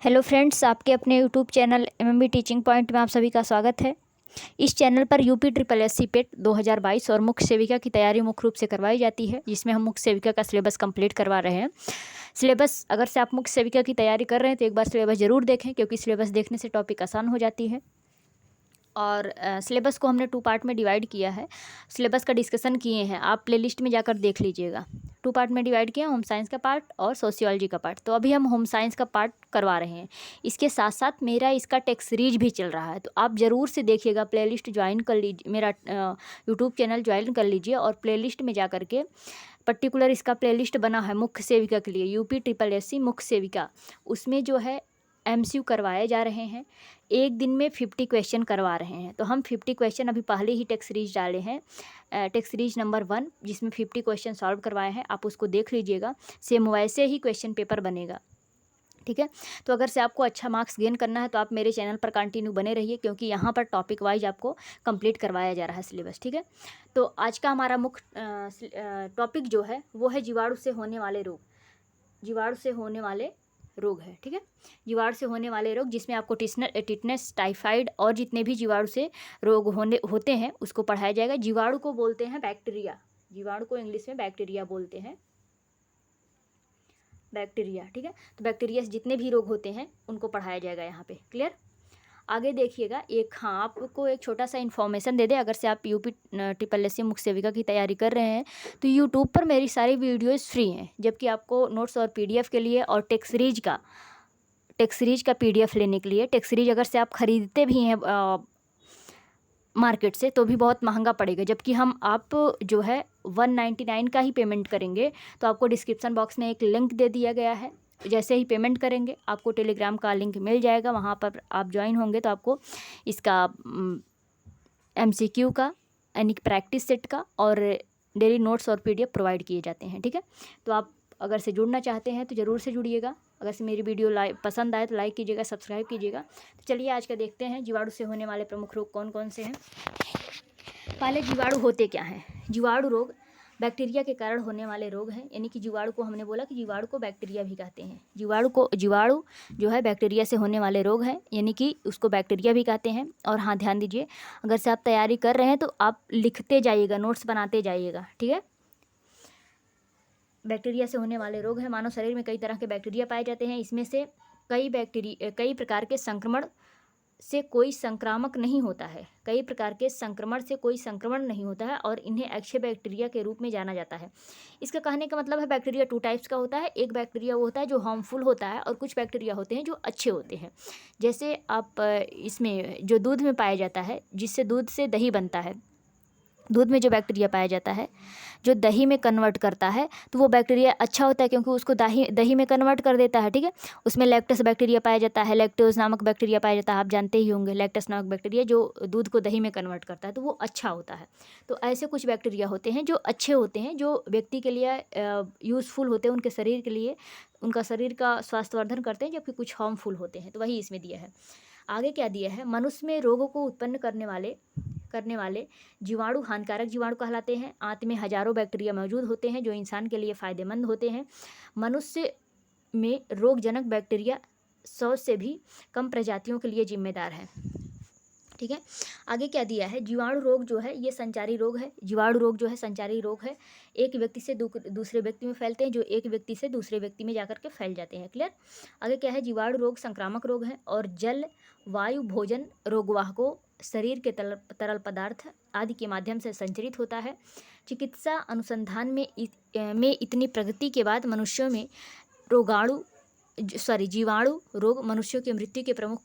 Hello friends, आपके अपने YouTube channel MMB teaching point में आप सभी का स्वागत है। इस चैनल पर यूपी ट्रिपल एससी पेट 2022 और मुख्य सेविका की तैयारी मुख्य रूप से करवाई जाती है, जिसमें हम मुख्य सेविका का सिलेबस कंप्लीट करवा रहे हैं। सिलेबस अगर से आप मुख्य सेविका की तैयारी कर रहे हैं तो एक बार सिलेबस ज़रूर देखें, क्योंकि सिलेबस देखने से टॉपिक आसान हो जाती है। और सिलेबस को हमने 2 पार्ट में डिवाइड किया है। सिलेबस का डिस्कशन किए हैं, आप प्लेलिस्ट में जाकर देख लीजिएगा। 2 पार्ट में डिवाइड किया, होम साइंस का पार्ट और सोशियोलॉजी का पार्ट। तो अभी हम होम साइंस का पार्ट करवा रहे हैं। इसके साथ साथ मेरा इसका टेक्स्ट सीरीज भी चल रहा है, तो आप ज़रूर से देखिएगा। प्लेलिस्ट ज्वाइन कर लीजिए, मेरा यूट्यूब चैनल ज्वाइन कर लीजिए और प्लेलिस्ट में जा कर के पर्टिकुलर इसका प्लेलिस्ट बना है मुख्य सेविका के लिए, यूपी ट्रिपल एससी मुख्य सेविका। उसमें जो है एमसीक्यू करवाए जा रहे हैं। एक दिन में 50 क्वेश्चन करवा रहे हैं। तो हम 50 क्वेश्चन अभी पहले ही टेक्स्ट सीरीज डाले हैं, टेक्स्ट सीरीज नंबर 1, जिसमें 50 क्वेश्चन सॉल्व करवाए हैं। आप उसको देख लीजिएगा, सेम वैसे ही क्वेश्चन पेपर बनेगा। ठीक है, तो अगर से आपको अच्छा मार्क्स गेन करना है तो आप मेरे चैनल पर कंटिन्यू बने रहिए, क्योंकि यहाँ पर टॉपिक वाइज आपको कंप्लीट करवाया जा रहा है सिलेबस। ठीक है, तो आज का हमारा मुख्य टॉपिक जो है वो है जीवाणु से होने वाले रोग। जीवाणु से होने वाले रोग है। ठीक है, जीवाणु से होने वाले रोग, जिसमें आपको टिटनेस, टाइफाइड और जितने भी जीवाणु से रोग होते हैं उसको पढ़ाया जाएगा। जीवाणु को बोलते हैं बैक्टीरिया। जीवाणु को इंग्लिश में बैक्टीरिया बोलते हैं, बैक्टीरिया। ठीक है, तो बैक्टीरिया से जितने भी रोग होते हैं उनको पढ़ाया जाएगा यहाँ पे। क्लियर? आगे देखिएगा, हाँ, आपको एक छोटा सा इन्फॉर्मेशन दे दे। अगर से आप यूपी ट्रिपल एससी मुख्य सेविका की तैयारी कर रहे हैं तो यूट्यूब पर मेरी सारी वीडियोस फ्री हैं, जबकि आपको नोट्स और पीडीएफ के लिए और टेक्स्ट सीरीज का पीडीएफ लेने के लिए, टेक्स्ट सीरीज अगर से आप खरीदते भी हैं मार्केट से तो भी बहुत महंगा पड़ेगा, जबकि आप जो है 199 का ही पेमेंट करेंगे। तो आपको डिस्क्रिप्शन बॉक्स में एक लिंक दे दिया गया है। जैसे ही पेमेंट करेंगे आपको टेलीग्राम का लिंक मिल जाएगा, वहाँ पर आप ज्वाइन होंगे तो आपको इसका एमसीक्यू का, यानी प्रैक्टिस सेट का और डेली नोट्स और पीडीएफ प्रोवाइड किए जाते हैं। ठीक है, तो आप अगर से जुड़ना चाहते हैं तो ज़रूर से जुड़िएगा। अगर से मेरी वीडियो पसंद आए तो लाइक कीजिएगा, सब्सक्राइब कीजिएगा। तो चलिए आज का देखते हैं, जीवाणु से होने वाले प्रमुख रोग कौन कौन से हैं। पहले जीवाणु होते क्या हैं। जीवाणु रोग बैक्टीरिया के कारण होने वाले रोग हैं, यानी कि जीवाणु को हमने बोला कि जीवाणु को बैक्टीरिया भी कहते हैं। जीवाणु जो है बैक्टीरिया से होने वाले रोग हैं, यानी कि उसको बैक्टीरिया भी कहते हैं। और हाँ, ध्यान दीजिए, अगर से आप तैयारी कर रहे हैं तो आप लिखते जाइएगा, नोट्स बनाते जाइएगा। ठीक है, बैक्टीरिया से होने वाले रोग हैं। मानव शरीर में कई तरह के बैक्टीरिया पाए जाते हैं। इसमें से कई प्रकार के संक्रमण से कोई संक्रामक नहीं होता है। कई प्रकार के संक्रमण से कोई संक्रमण नहीं होता है और इन्हें अक्षय बैक्टीरिया के रूप में जाना जाता है। इसका कहने का मतलब है, बैक्टीरिया 2 टाइप्स का होता है। एक बैक्टीरिया वो होता है जो हार्मफुल होता है, और कुछ बैक्टीरिया होते हैं जो अच्छे होते हैं। जैसे आप इसमें जो दूध में पाया जाता है, जिससे दूध से दही बनता है, दूध में जो बैक्टीरिया पाया जाता है जो दही में कन्वर्ट करता है, तो वो बैक्टीरिया अच्छा होता है, क्योंकि उसको दही में कन्वर्ट कर देता है। ठीक है, उसमें लैक्टस बैक्टीरिया पाया जाता है, लैक्टोज नामक बैक्टीरिया पाया जाता है। आप जानते ही होंगे, लैक्टस नामक बैक्टीरिया जो दूध को दही में कन्वर्ट करता है, तो वो अच्छा होता है। तो ऐसे कुछ बैक्टीरिया होते हैं जो अच्छे होते हैं, जो व्यक्ति के लिए यूज़फुल होते हैं, उनके शरीर के लिए, उनका शरीर का स्वास्थ्यवर्धन करते हैं, जबकि कुछ हार्मफुल होते हैं। तो वही इसमें दिया है। आगे क्या दिया है, मनुष्य में रोगों को उत्पन्न करने वाले जीवाणु हानिकारक जीवाणु कहलाते हैं। आंत में हजारों बैक्टीरिया मौजूद होते हैं जो इंसान के लिए फ़ायदेमंद होते हैं। मनुष्य में रोगजनक बैक्टीरिया 100 से भी कम प्रजातियों के लिए जिम्मेदार है। ठीक है, आगे क्या दिया है, जीवाणु रोग जो है ये संचारी रोग है। जीवाणु रोग जो है संचारी रोग है, एक व्यक्ति से दूसरे व्यक्ति में फैलते हैं, जो एक व्यक्ति से दूसरे व्यक्ति में जाकर के फैल जाते हैं। क्लियर? आगे क्या है, जीवाणु रोग संक्रामक रोग है और जल, वायु, भोजन रोगवाहकों, शरीर के तरल पदार्थ आदि के माध्यम से संचरित होता है। चिकित्सा अनुसंधान में इतनी प्रगति के बाद मनुष्यों में जीवाणु रोग मनुष्यों की मृत्यु के प्रमुख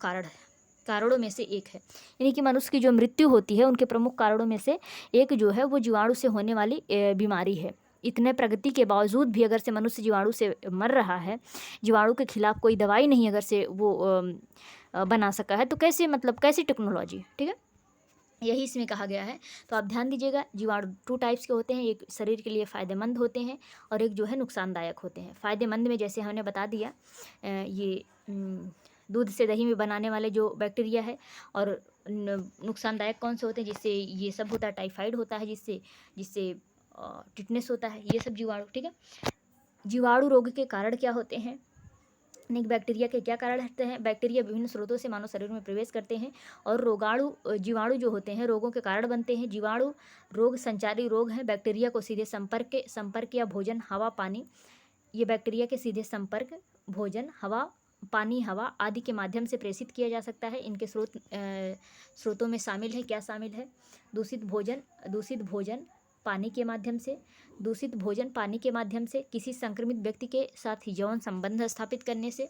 कारणों में से एक है। यानी कि मनुष्य की जो मृत्यु होती है उनके प्रमुख कारणों में से एक जो है वो जीवाणु से होने वाली बीमारी है। इतने प्रगति के बावजूद भी अगर से मनुष्य जीवाणु से मर रहा है, जीवाणु के खिलाफ कोई दवाई नहीं अगर से वो बना सका है, तो कैसी टेक्नोलॉजी। ठीक है, यही इसमें कहा गया है। तो आप ध्यान दीजिएगा, जीवाणु 2 टाइप्स के होते हैं, एक शरीर के लिए फ़ायदेमंद होते हैं और एक जो है नुकसानदायक होते हैं। फ़ायदेमंद में जैसे हमने बता दिया, ये दूध से दही में बनाने वाले जो बैक्टीरिया है, और नुकसानदायक कौन से होते हैं, जिससे ये सब होता है, टाइफाइड होता है, जिससे टिटनेस होता है, ये सब जीवाणु। ठीक है, जीवाणु रोग के कारण क्या होते हैं, अनेक बैक्टीरिया के क्या कारण होते हैं? बैक्टीरिया विभिन्न स्रोतों से मानव शरीर में प्रवेश करते हैं और जीवाणु जो होते हैं रोगों के कारण बनते हैं। जीवाणु रोग संचारी रोग हैं। बैक्टीरिया को सीधे संपर्क या भोजन, हवा, पानी, ये बैक्टीरिया के सीधे संपर्क, भोजन, हवा, पानी, हवा आदि के माध्यम से प्रेषित किया जा सकता है। इनके स्रोतों में शामिल है, क्या शामिल है? दूषित भोजन पानी के माध्यम से, किसी संक्रमित व्यक्ति के साथ यौन संबंध स्थापित करने से,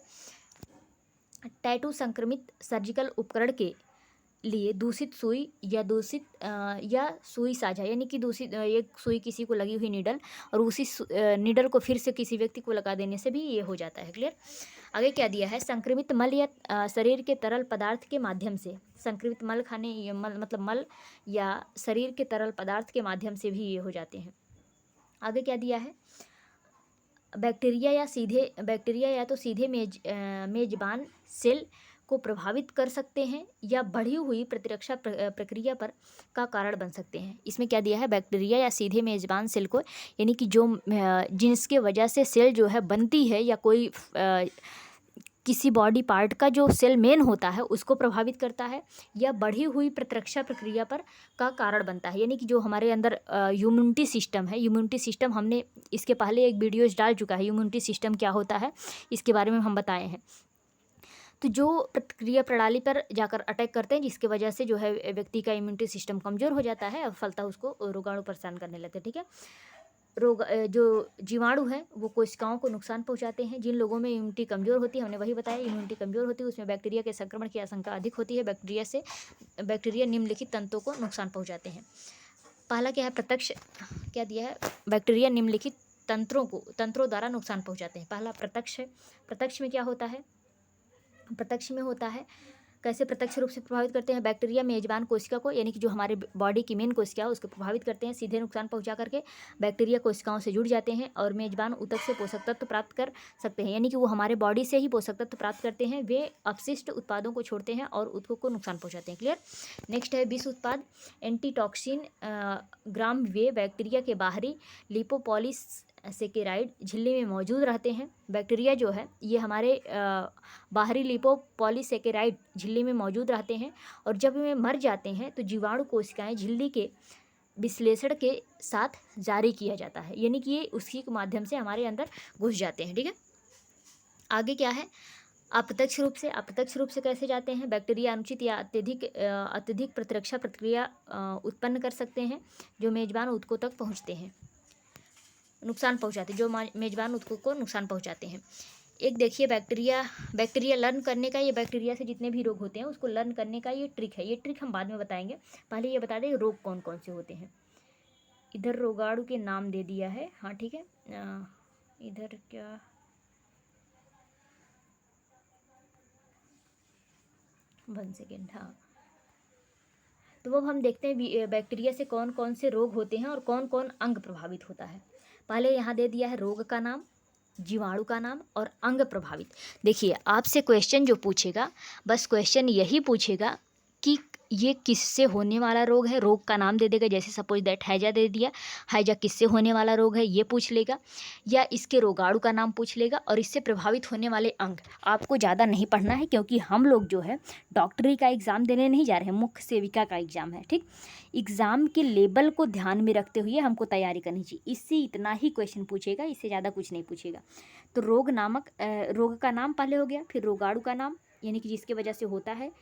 टैटू संक्रमित सर्जिकल उपकरण के लिए दूषित सुई या सुई साझा, यानी कि एक सुई किसी को लगी हुई नीडल और उसी नीडल को फिर से किसी व्यक्ति को लगा देने से भी ये हो जाता है। क्लियर? आगे क्या दिया है? संक्रमित मल या शरीर के तरल पदार्थ के माध्यम से, संक्रमित मल मतलब मल या शरीर के तरल पदार्थ के माध्यम से भी ये हो जाते हैं। आगे क्या दिया है? बैक्टीरिया या तो सीधे मेजबान सेल को प्रभावित कर सकते हैं या बढ़ी हुई प्रतिरक्षा प्रक्रिया पर का कारण बन सकते हैं। इसमें क्या दिया है? बैक्टीरिया या सीधे मेजबान सेल को, यानी कि जिसके वजह से सेल जो है बनती है या कोई किसी बॉडी पार्ट का जो सेल मेन होता है उसको प्रभावित करता है या बढ़ी हुई प्रतिरक्षा प्रक्रिया पर का कारण बनता है। यानी कि जो हमारे अंदर इम्यूनिटी सिस्टम हमने इसके पहले एक वीडियोज डाल चुका है, इम्यूनिटी सिस्टम क्या होता है इसके बारे में हम बताए हैं। तो जो प्रतिक्रिया प्रणाली पर जाकर अटैक करते हैं जिसके वजह से जो है व्यक्ति का इम्यूनिटी सिस्टम कमज़ोर हो जाता है और फलतः उसको रोगाणु परेशान करने लगते हैं। ठीक है? जो जीवाणु हैं वो कोशिकाओं को नुकसान पहुंचाते हैं। जिन लोगों में इम्यूनिटी कमज़ोर होती है, हमने वही बताया, इम्यूनिटी कमज़ोर होती है उसमें बैक्टीरिया के संक्रमण की आशंका अधिक होती है। बैक्टीरिया निम्नलिखित तंत्रों को नुकसान पहुंचाते हैं। पहला क्या है? प्रत्यक्ष, क्या दिया है? बैक्टीरिया निम्नलिखित तंत्रों द्वारा नुकसान पहुँचाते हैं। पहला प्रत्यक्ष है। प्रत्यक्ष में क्या होता है? प्रत्यक्ष में होता है, कैसे प्रत्यक्ष रूप से प्रभावित करते हैं? बैक्टीरिया मेजबान कोशिका को, यानी कि जो हमारे बॉडी की मेन कोशिका है उसको प्रभावित करते हैं। सीधे नुकसान पहुंचा करके बैक्टीरिया कोशिकाओं से जुड़ जाते हैं और मेजबान ऊतक से पोषक तत्व प्राप्त कर सकते हैं, यानी कि वो हमारे बॉडी से ही पोषक तत्व प्राप्त करते हैं। वे अपशिष्ट उत्पादों को छोड़ते हैं और ऊतकों को नुकसान पहुँचाते हैं। क्लियर? नेक्स्ट है विष उत्पाद, एंटीटॉक्सिन ग्राम। वे बैक्टीरिया के बाहरी लिपोपॉलिस सेकेराइड झिल्ली में मौजूद रहते हैं। बैक्टीरिया जो है ये हमारे बाहरी लिपोपॉलीसेकेराइड झिल्ली में मौजूद रहते हैं और जब वे मर जाते हैं तो जीवाणु कोशिकाएं झिल्ली के विश्लेषण के साथ जारी किया जाता है, यानी कि ये उसी के माध्यम से हमारे अंदर घुस जाते हैं। ठीक है? आगे क्या है? अप्रत्यक्ष रूप से कैसे जाते हैं? बैक्टीरिया अनुचित या अत्यधिक प्रतिरक्षा प्रक्रिया उत्पन्न कर सकते हैं जो मेजबान ऊतकों तक पहुँचते हैं, नुकसान पहुंचाते, जो मेजबान ऊतकों को नुकसान पहुंचाते हैं। एक देखिए बैक्टीरिया लर्न करने का, ये बैक्टीरिया से जितने भी रोग होते हैं उसको लर्न करने का ये ट्रिक है। ये ट्रिक हम बाद में बताएंगे, पहले ये बता दें रोग कौन कौन से होते हैं। इधर रोगाणु के नाम दे दिया है, हाँ ठीक है। इधर क्या, वन सेकेंड, हाँ। तो अब हम देखते हैं बैक्टीरिया से कौन कौन से रोग होते हैं और कौन कौन अंग प्रभावित होता है। पहले यहाँ दे दिया है रोग का नाम, जीवाणु का नाम और अंग प्रभावित। देखिए आपसे क्वेश्चन जो पूछेगा, बस क्वेश्चन यही पूछेगा कि ये किससे होने वाला रोग है, रोग का नाम दे देगा। जैसे सपोज दैट हैजा दे दिया, हैजा किससे होने वाला रोग है ये पूछ लेगा, या इसके रोगाणु का नाम पूछ लेगा और इससे प्रभावित होने वाले अंग। आपको ज़्यादा नहीं पढ़ना है क्योंकि हम लोग जो है डॉक्टरी का एग्ज़ाम देने नहीं जा रहे हैं, मुख्य सेविका का एग्ज़ाम है। ठीक, एग्ज़ाम के लेवल को ध्यान में रखते हुए हमको तैयारी करनी चाहिए। इससे इतना ही क्वेश्चन पूछेगा, इससे ज़्यादा कुछ नहीं पूछेगा। तो रोग का नाम पहले हो गया, फिर रोगाणु का नाम यानी कि जिसके वजह से होता है,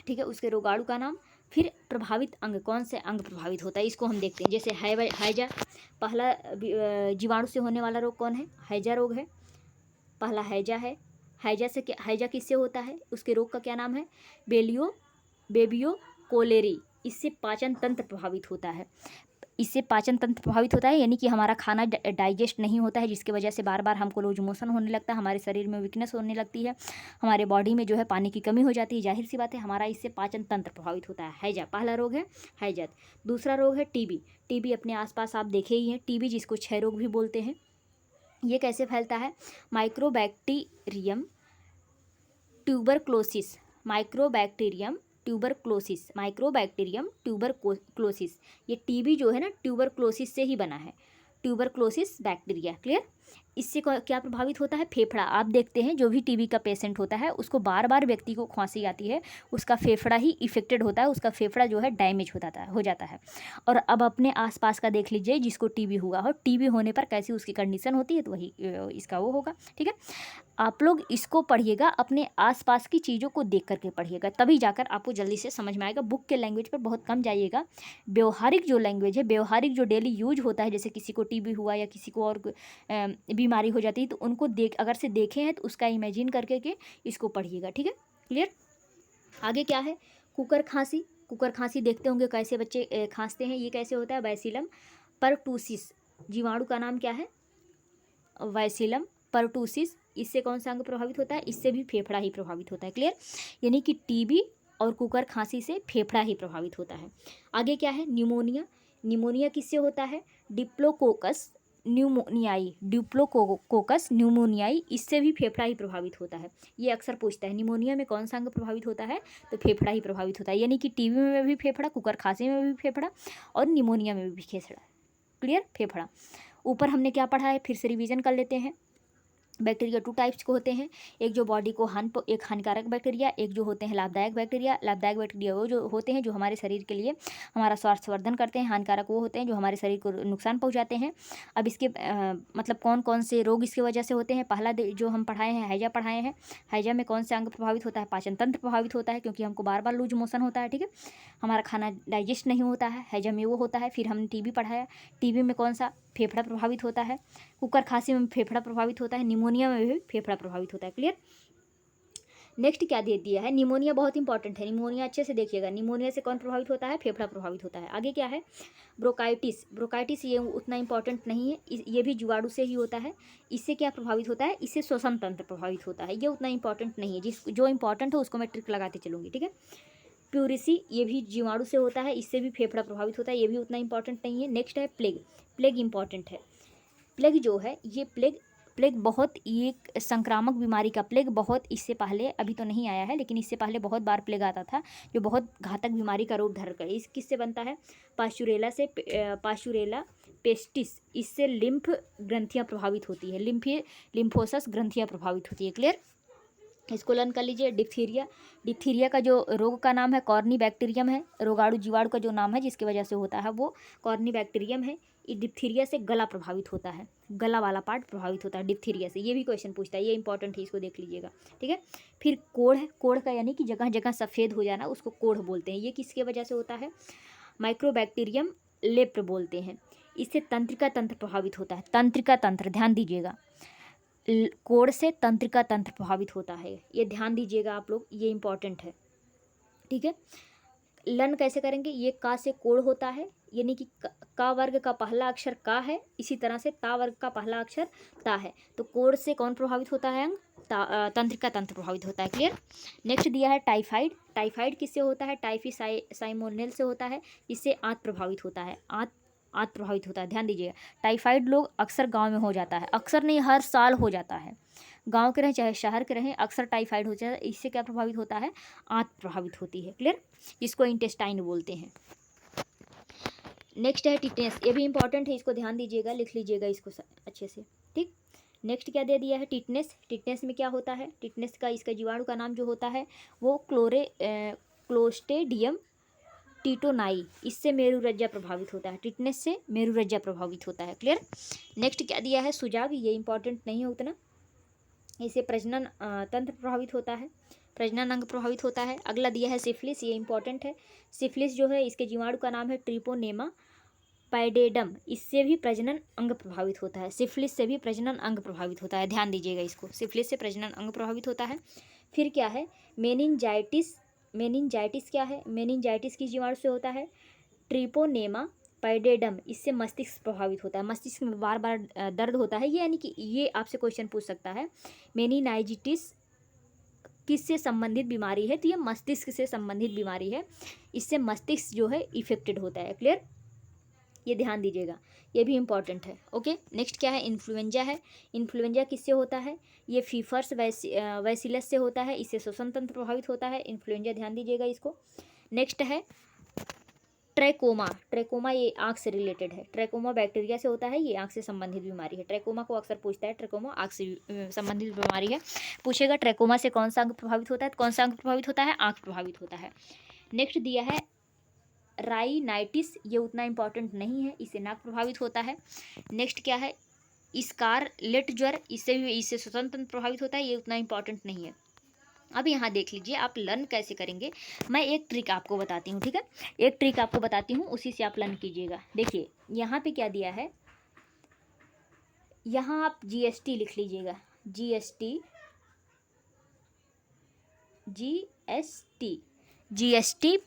ठीक है, उसके रोगाणु का नाम, फिर प्रभावित अंग, कौन से अंग प्रभावित होता है इसको हम देखते हैं। जैसे हैजा, पहला जीवाणु से होने वाला रोग कौन है? हैजा रोग है, पहला हैजा है। हैजा किससे होता है? उसके रोग का क्या नाम है? बेबियो कोलेरी। इससे पाचन तंत्र प्रभावित होता है, यानी कि हमारा खाना डाइजेस्ट नहीं होता है, जिसकी वजह से बार बार हमको लूज मोशन होने लगता है, हमारे शरीर में वीकनेस होने लगती है, हमारे बॉडी में जो है पानी की कमी हो जाती है। जाहिर सी बात है हमारा इससे पाचन तंत्र प्रभावित होता है। हैजा पहला रोग है, हैजा। दूसरा रोग है टीबी अपने आसपास आप देखे ही हैं, टीबी जिसको क्षय रोग भी बोलते हैं। ये कैसे फैलता है? माइक्रोबैक्टीरियम ट्यूबरक्लोसिस, ये टीबी जो है ना ट्यूबरक्लोसिस से ही बना है, ट्यूबरक्लोसिस बैक्टीरिया। क्लियर? इससे क्या प्रभावित होता है? फेफड़ा। आप देखते हैं जो भी टीबी का पेशेंट होता है उसको बार बार व्यक्ति को खांसी आती है, उसका फेफड़ा ही इफेक्टेड होता है, उसका फेफड़ा जो है डैमेज हो जाता है। और अब अपने आसपास का देख लीजिए जिसको टीबी हुआ हो, टीबी होने पर कैसी उसकी कंडीशन होती है, तो वही इसका वो होगा। ठीक है, आप लोग इसको पढ़िएगा, अपने आसपास की चीज़ों को देख करके पढ़िएगा, तभी जाकर आपको जल्दी से समझ में आएगा। बुक के लैंग्वेज पर बहुत कम जाइएगा। व्यवहारिक जो लैंग्वेज है, व्यवहारिक जो डेली यूज होता है, जैसे किसी को टीबी हुआ या किसी को और बीमारी हो जाती है, तो उनको अगर से देखे हैं तो उसका इमेजिन करके के इसको पढ़िएगा। ठीक है, क्लियर। आगे क्या है? कुकर खांसी। कुकर खांसी देखते होंगे कैसे बच्चे खांसते हैं। ये कैसे होता है? बैसिलम परटूसिस जीवाणु का नाम क्या है? बैसिलम परटूसिस। इससे कौन सा अंग प्रभावित होता है? इससे भी फेफड़ा ही प्रभावित होता है। क्लियर, यानी कि टीबी और कुकर खांसी से फेफड़ा ही प्रभावित होता है। आगे क्या है? न्यूमोनिया। न्यूमोनिया किससे होता है? Diplococcus pneumoniae. डिप्लोकोकस न्यूमोनियाई, इससे भी फेफड़ा ही प्रभावित होता है। ये अक्सर पूछता है निमोनिया में कौन सा अंग प्रभावित होता है, तो फेफड़ा ही प्रभावित होता है। यानी कि टीबी में भी फेफड़ा, कुकर खांसी में भी फेफड़ा और निमोनिया में भी फेफड़ा। क्लियर, फेफड़ा। ऊपर हमने क्या पढ़ा है, फिर से रिवीजन कर लेते हैं। बैक्टीरिया 2 टाइप्स के होते हैं, एक जो बॉडी को एक हानिकारक बैक्टीरिया, एक जो होते हैं लाभदायक बैक्टीरिया। लाभदायक बैक्टीरिया वो जो होते हैं जो हमारे शरीर के लिए हमारा स्वास्थ्यवर्धन करते हैं, हानिकारक वो होते हैं जो हमारे शरीर को नुकसान पहुंचाते हैं। अब इसके मतलब कौन कौन से रोग इसकी वजह से होते हैं। पहला जो हम पढ़ाए हैं, हैजा पढ़ाए हैं। हैजा में कौन सा अंग प्रभावित होता है? पाचन तंत्र प्रभावित होता है, क्योंकि हमको बार बार लूज मोशन होता है। ठीक है, हमारा खाना डाइजेस्ट नहीं होता है, हैजा में वो होता है। फिर हमने टीबी पढ़ाया, टीबी में कौन सा? फेफड़ा प्रभावित होता है। कुकर खांसी में फेफड़ा प्रभावित होता है, निमोनिया में भी फेफड़ा प्रभावित होता है। क्लियर। नेक्स्ट क्या दे दिया है? निमोनिया बहुत इंपॉर्टेंट है, निमोनिया अच्छे से देखिएगा। निमोनिया से कौन प्रभावित होता है? फेफड़ा प्रभावित होता है। आगे क्या है? ब्रोंकाइटिस। ब्रोंकाइटिस ये उतना इंपॉर्टेंट नहीं है, ये भी जीवाणु से ही होता है। इससे क्या प्रभावित होता है? इससे श्वसन तंत्र प्रभावित होता है। ये उतना इंपॉर्टेंट नहीं है, जो इंपॉर्टेंट है उसको मैं ट्रिक लगाते चलूँगी। ठीक है, प्यूरिसी, ये भी जीवाणु से होता है, इससे भी फेफड़ा प्रभावित होता है, ये भी उतना इंपॉर्टेंट नहीं है। नेक्स्ट है प्लेग। प्लेग इंपॉर्टेंट है। प्लेग जो है ये प्लेग बहुत एक संक्रामक बीमारी का प्लेग बहुत इससे पहले, अभी तो नहीं आया है लेकिन इससे पहले बहुत बार प्लेग आता था, जो बहुत घातक बीमारी का रूप धर कर। इस किससे बनता है? पास्चुरेला से। पास्चुरेला पेस्टिस, इससे लिम्फ ग्रंथियाँ प्रभावित होती है, लिम्फोसस ग्रंथियाँ प्रभावित होती है। क्लियर, इसको लर्न कर लीजिए। डिप्थीरिया। डिप्थीरिया का जो रोग का नाम है कॉर्नी बैक्टीरियम है, रोगाणु जीवाणु का जो नाम है जिसकी वजह से होता है वो कॉर्नी बैक्टीरियम है। ये डिप्थीरिया से गला प्रभावित होता है, गला वाला पार्ट प्रभावित होता है डिप्थीरिया से। ये भी क्वेश्चन पूछता है, ये इंपॉर्टेंट है, इसको देख लीजिएगा। ठीक है, फिर कोढ़ है। कोढ़ का यानी कि जगह जगह सफ़ेद हो जाना, उसको कोढ़ बोलते हैं। ये किसकी वजह से होता है? माइक्रोबैक्टीरियम लेप्र बोलते हैं। इससे तंत्रिका तंत्र प्रभावित होता है। तंत्रिका तंत्र, ध्यान दीजिएगा, कोढ़ से तंत्रिका तंत्र प्रभावित होता है, ये ध्यान दीजिएगा आप लोग, ये इंपॉर्टेंट है। ठीक है, लर्न कैसे करेंगे? ये का से कोढ़ होता है, यानी कि का वर्ग का पहला अक्षर का है, इसी तरह से ता वर्ग का पहला अक्षर ता है। तो कोढ़ से कौन प्रभावित होता है? अंग तंत्रिका तंत्र प्रभावित होता है। क्लियर। नेक्स्ट दिया है टाइफाइड। टाइफाइड किससे होता है? टाइफी साइमोनेल से होता है, इससे आंत प्रभावित होता है। आंत प्रभावित होता है, ध्यान दीजिएगा। टाइफाइड लोग अक्सर गांव में हो जाता है, अक्सर नहीं हर साल हो जाता है, गांव के रहें चाहे शहर के रहें, अक्सर टाइफाइड हो जाता है। इससे क्या प्रभावित होता है? आंत प्रभावित होती है। क्लियर, जिसको इंटेस्टाइन बोलते हैं। नेक्स्ट है टिटनेस, ये भी इंपॉर्टेंट है, इसको ध्यान दीजिएगा, लिख लीजिएगा इसको अच्छे से। ठीक, नेक्स्ट क्या दे दिया है? टिटनेस। टिटनेस में क्या होता है? टिटनेस का इसका जीवाणु का नाम जो होता है वो क्लोस्टेडियम टीटोनाई, इससे मेरुरज्जा प्रभावित होता है। टिटनेस से मेरुरज्जा प्रभावित होता है। क्लियर। नेक्स्ट क्या दिया है? सुजाग, ये इंपॉर्टेंट नहीं है उतना, इससे प्रजनन तंत्र प्रभावित होता है, प्रजनन अंग प्रभावित होता है। अगला दिया है सिफिलिस, ये इंपॉर्टेंट है। सिफिलिस जो है इसके जीवाणु का नाम है ट्रिपोनेमा पैडेडम, इससे भी प्रजनन अंग प्रभावित होता है। सिफिलिस से भी प्रजनन अंग प्रभावित होता है, ध्यान दीजिएगा इसको, सिफिलिस से प्रजनन अंग प्रभावित होता है। फिर क्या है? मेनिनजाइटिस। मेनिनजाइटिस क्या है? मेनिनजाइटिस किस जीवाणु से होता है? ट्रिपोनेमा पैडेडम, इससे मस्तिष्क प्रभावित होता है, मस्तिष्क में बार बार दर्द होता है। ये यानी कि ये आपसे क्वेश्चन पूछ सकता है, मेनिनाइजिटिस किससे संबंधित बीमारी है? तो ये मस्तिष्क से संबंधित बीमारी है, इससे मस्तिष्क जो है इफेक्टेड होता है। क्लियर, ये ध्यान दीजिएगा, ये भी इंपॉर्टेंट है। ओके, नेक्स्ट क्या है? इन्फ्लुएंजा है। इन्फ्लुएंजा किससे होता है? ये फीफर्स वैसिलस से होता है, इससे श्वसन तंत्र प्रभावित होता है। इन्फ्लुएंजा ध्यान दीजिएगा इसको। नेक्स्ट है ट्रैकोमा, ट्रैकोमा ये आँख से रिलेटेड है। ट्रैकोमा बैक्टीरिया से होता है, ये आँख से संबंधित बीमारी है। ट्रैकोमा को अक्सर पूछता है, ट्रैकोमा आँख से संबंधित बीमारी है। पूछेगा ट्रैकोमा से कौन सा अंग प्रभावित होता है, कौन सा अंग प्रभावित होता है, आँख प्रभावित होता है। नेक्स्ट दिया है राइनाइटिस, ये उतना इंपॉर्टेंट नहीं है, इससे नाक प्रभावित होता है। नेक्स्ट क्या है, स्कारलेट ज्वर, इससे स्वतंत्र प्रभावित होता है, ये उतना इंपॉर्टेंट नहीं है। अब यहाँ देख लीजिए आप लर्न कैसे करेंगे। मैं एक ट्रिक आपको बताती हूँ, ठीक है, एक ट्रिक आपको बताती हूँ, उसी से आप लर्न कीजिएगा। देखिए यहाँ पे क्या दिया है, यहाँ आप GST लिख लीजिएगा, GST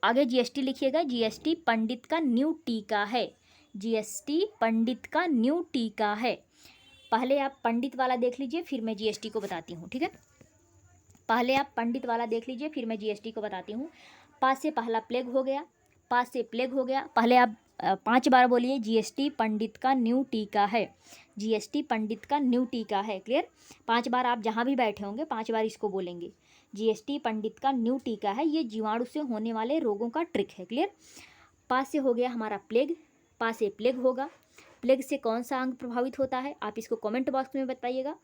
आगे GST लिखिएगा। GST पंडित का न्यू टीका है, GST पंडित का न्यू टीका है। पहले आप पंडित वाला देख लीजिए, फिर मैं GST को बताती हूँ, ठीक है। पहले आप पंडित वाला देख लीजिए, फिर मैं GST को बताती हूँ। पा से पहला प्लेग हो गया, पा से प्लेग हो गया। पहले आप 5 बार बोलिए, GST पंडित का न्यू टीका है, GST पंडित का न्यू टीका है। क्लियर? 5 बार आप जहाँ भी बैठे होंगे 5 बार इसको बोलेंगे, GST पंडित का न्यू टीका है। ये जीवाणु से होने वाले रोगों का ट्रिक है। क्लियर? पा से हो गया हमारा प्लेग, पा से प्लेग होगा। प्लेग से कौन सा अंग प्रभावित होता है, आप इसको कमेंट बॉक्स में बताइएगा।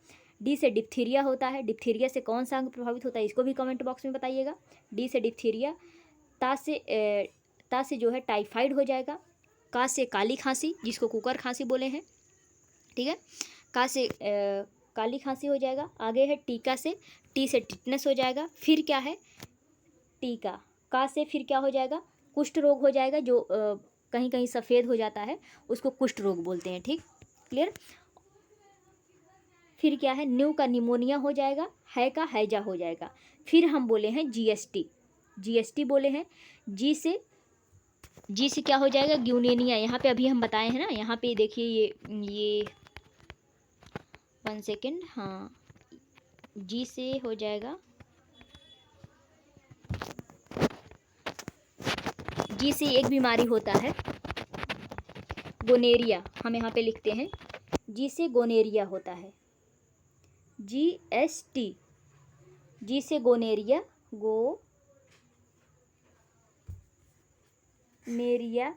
डी से डिप्थीरिया होता है, डिप्थीरिया से कौन सा अंग प्रभावित होता है, इसको भी कमेंट बॉक्स में बताइएगा। डी से डिप्थीरिया। ता से जो है टाइफाइड हो जाएगा। का से काली खांसी, जिसको कुकर खांसी बोले हैं, ठीक है। का से काली खांसी हो जाएगा। आगे है टीका से, टी से टिटनेस हो जाएगा। फिर क्या है, टीका। का से फिर क्या हो जाएगा, कुष्ठ रोग हो जाएगा, जो कहीं कहीं सफ़ेद हो जाता है, उसको कुष्ठ रोग बोलते हैं, ठीक। क्लियर? फिर क्या है, न्यू का निमोनिया हो जाएगा, है का हैजा हो जाएगा। फिर हम बोले हैं GST बोले हैं। जी से क्या हो जाएगा, ग्यूनेनिया। यहाँ पे अभी हम बताए हैं ना, यहाँ पे देखिए ये 1 सेकेंड, हाँ, जी से हो जाएगा, जी से एक बीमारी होता है गोनेरिया, हम यहाँ पे लिखते हैं, जी से गोनेरिया होता है, GST। जी से गोनेरिया, गोनेरिया।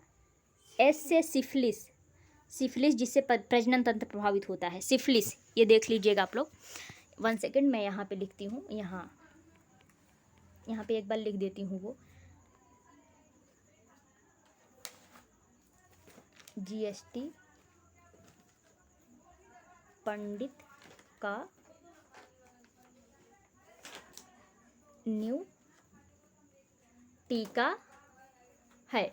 एस से सिफिलिस, जिससे प्रजनन तंत्र प्रभावित होता है, सिफिलिस, ये देख लीजिएगा आप लोग। 1 सेकेंड, मैं यहाँ पे लिखती हूँ, यहाँ पे एक बार लिख देती हूँ वो, GST पंडित का न्यू टीका है।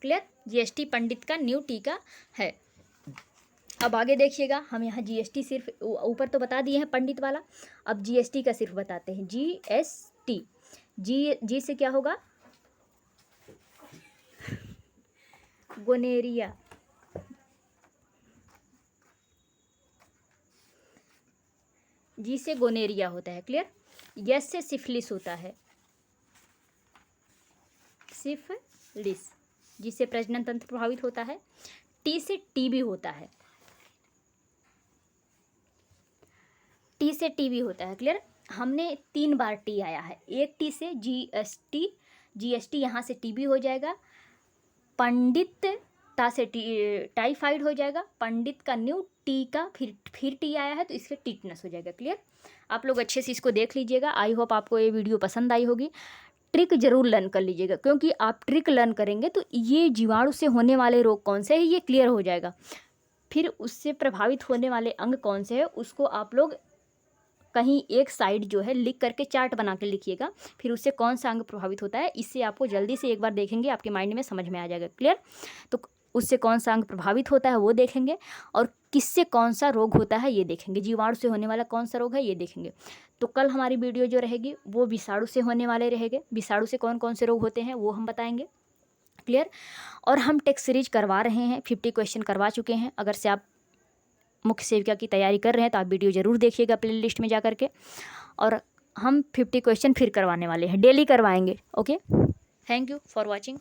क्लियर? GST पंडित का न्यू टीका है। अब आगे देखिएगा, हम यहाँ GST सिर्फ ऊपर तो बता दिए हैं पंडित वाला, अब GST का सिर्फ बताते हैं। GST, जी से क्या होगा, गोनेरिया। जी से गोनेरिया होता है। क्लियर? यस से सिफिलिस होता है, सिफिलिस, जिससे प्रजनन तंत्र प्रभावित होता है। टी से टीबी होता है, टी से टीबी होता है। क्लियर? हमने 3 बार टी आया है। एक टी से GST यहाँ से टीबी हो जाएगा। पंडित, ता से टाइफाइड हो जाएगा। पंडित का न्यू टीका, फिर टी आया है तो इससे टिटनेस हो जाएगा। क्लियर? आप लोग अच्छे से इसको देख लीजिएगा। आई होप आपको ये वीडियो पसंद आई होगी। ट्रिक जरूर लर्न कर लीजिएगा, क्योंकि आप ट्रिक लर्न करेंगे तो ये जीवाणु से होने वाले रोग कौन से हैं ये क्लियर हो जाएगा। फिर उससे प्रभावित होने वाले अंग कौन से हैं उसको आप लोग कहीं एक साइड जो है लिख करके चार्ट बना के लिखिएगा, फिर उससे कौन सा अंग प्रभावित होता है, इससे आपको जल्दी से एक बार देखेंगे आपके माइंड में समझ में आ जाएगा। क्लियर? तो उससे कौन सा अंग प्रभावित होता है वो देखेंगे, और किससे कौन सा रोग होता है ये देखेंगे, जीवाणु से होने वाला कौन सा रोग है ये देखेंगे। तो कल हमारी वीडियो जो रहेगी वो विषाणु से होने वाले रहेंगे, विषाणु से कौन कौन से रोग होते हैं वो हम बताएंगे। क्लियर? और हम टेस्ट सीरीज करवा रहे हैं, 50 क्वेश्चन करवा चुके हैं। अगर से आप मुख्य सेविका की तैयारी कर रहे हैं तो आप वीडियो ज़रूर देखिएगा प्ले लिस्ट में जा करके, और हम 50 क्वेश्चन फिर करवाने वाले हैं, डेली करवाएंगे। Okay, thank you for watching.